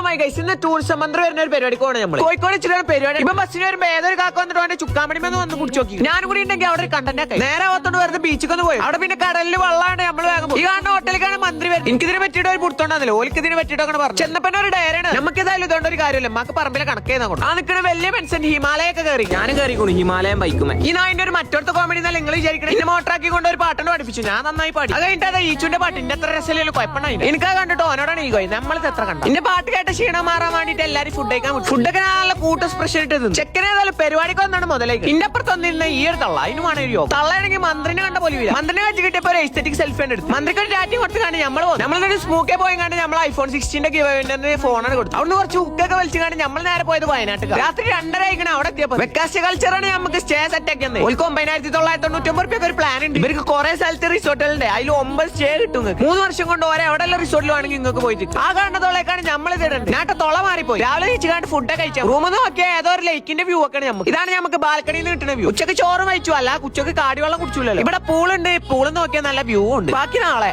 My guys, ഇന്ന് tourism മന്ത്രി വരുന്ന ഒരു പരിപാടിക്ക് പോകണം. നമ്മൾ കോഴിക്കോട് വെച്ചിട്ടാണ് പരിപാടി. ഇപ്പൊ ബസ്സിന് വരുമ്പോ ഏതൊരു കാക്ക വന്നിട്ട് അവന്റെ ചുക്കാമണിമെന്ന് വന്ന് കുടിച്ചു നോക്കി. ഞാൻ കൂടി ഉണ്ടെങ്കിൽ അവിടെ ഒരു കണ്ടന്റ് ആക്കി നേരെ ആവത്തോണ്ട് വെറുതെ ബീച്ചിൽ ഒന്ന് പോയി. അവിടെ പിന്നെ കടലിൽ വെള്ളമാണ്. നമ്മൾ വേഗം ഈ കാണുന്ന ഹോട്ടലിലേക്കാണ് മന്ത്രി വരുന്നത്. എനിക്കിതിനെ പറ്റിയിട്ട് ഒരു പുറത്തോണ്ടാന്നല്ലോ, ഓലിക്ക് ഇതിനെ പറ്റിയിട്ട് അങ്ങനെ പറഞ്ഞു. ചെന്നപ്പോ ഒരു ഡയറാണ്. നമുക്ക് ഏതായാലും ഇതുകൊണ്ട് ഒരു കാര്യമില്ല. നമുക്ക് പറമ്പിലെ കണക്ക് ചെയ്യുന്ന ആ നിൽക്കുന്ന വലിയ പെൻഷൻ ഹിമാലയൊക്കെ കയറി. ഞാനും കയറിക്കോളൂ ഹിമാലയം ബൈക്കുമേ. ഈ നായിന്റെ ഒരു മറ്റൊരുത്ത കോമഡി എന്നല്ല നിങ്ങൾ വിചാരിക്കണം. എന്നെ മോട്ടറാക്കി കൊണ്ട് ഒരു പാട്ടുണ്ട് പഠിപ്പിച്ചു. ഞാൻ നന്നായി പാടി. അത് കഴിഞ്ഞിട്ട് ഈച്ചുന്റെ പാട്ട് എന്റെ എത്ര രസമല്ലോ കുഴപ്പമായി. എനിക്കാ കണ്ടിട്ടോ അവനോടാണ് ഈ കോയി നമ്മളിത് എത്ര കണ്ട. എന്റെ പാട്ട് കേട്ട ക്ഷീണം മാറാൻ വേണ്ടിട്ട് എല്ലാരും ഫുഡ് കഴിക്കാൻ ഫുഡൊക്കെ നല്ല കൂട്ട സ്പെഷ്യൽ ഇട്ട് ചെക്കനേതായാലും പരിപാടിക്ക് വന്നാണ് മുതലേക്ക്. ഇന്റെ അപ്പുറത്ത് വന്നിരുന്ന ഈ ഒരു തള്ള അതിനുമാണ് ഒരു യോഗം. തള്ളയാണെങ്കിൽ മന്ത്രിനെ കണ്ട പോലെ മന്ത്രിനെ വെച്ച് കിട്ടിയപ്പോ ഒരു എസ്തെറ്റിക് സെൽഫി എടുത്തു. മന്ത്രിക്ക് ഒരു രാജ്യം കൊടുത്ത് കണ്ട് നമ്മൾ പോകും. നമ്മളൊരു സ്മൂക്കെ പോയി കണ്ട് നമ്മൾ ഐഫോൺ 16 ഫോണാണ് കൊടുത്തു. അവിടെ കുറച്ച് ഉക്കൊക്കെ വലിച്ചു കണ്ട് നമ്മൾ നേരെ പോയത് വയനാട്ടിൽ. രാത്രി 2:30 ആയിക്കണം അവിടെ എത്തിയപ്പോ. വെക്കാസ്റ്റ് കൾച്ചറാണ് നമുക്ക് സ്റ്റേ സെറ്റ് ആക്കിയത്. ഒരു 9,999 ഒരു പ്ലാൻ ഉണ്ട്. ഇവർക്ക് കുറെ സ്ഥലത്ത് റിസോർട്ടുകളുണ്ട്. അതിൽ 9 സ്റ്റേ കിട്ടും. 3 വർഷം കൊണ്ട് ഓരോ എവിടെയുള്ള റിസോർട്ടിൽ വേണമെങ്കിൽ നിങ്ങൾക്ക് പോയിട്ട് ആ കാണുന്നതോളേക്കാണ് നമ്മൾ ഇതിടുന്നത്. ഞാട്ട് തൊള മാറിപ്പോയി. രാവിലെ കഴിച്ചുകാണ്ട് ഫുഡ് കഴിച്ചാൽ റൂമെന്ന് നോക്കിയാൽ ഏതോ ഒരു ലേക്കിന്റെ വ്യൂ ഒക്കെ നമുക്ക്. ഇതാണ് നമുക്ക് ബാൽക്കണിയിൽ നിന്ന് കിട്ടുന്ന വ്യൂ. ഉച്ചക്ക് ചോറ് കഴിച്ചു, അല്ല ഉച്ചക്ക് കാടിവെള്ളം കുടിച്ചില്ലല്ലോ. ഇവിടെ പൂളുണ്ട്. പൂള് നോക്കിയാൽ നല്ല വ്യൂ ഉണ്ട്. ബാക്കി നാളെ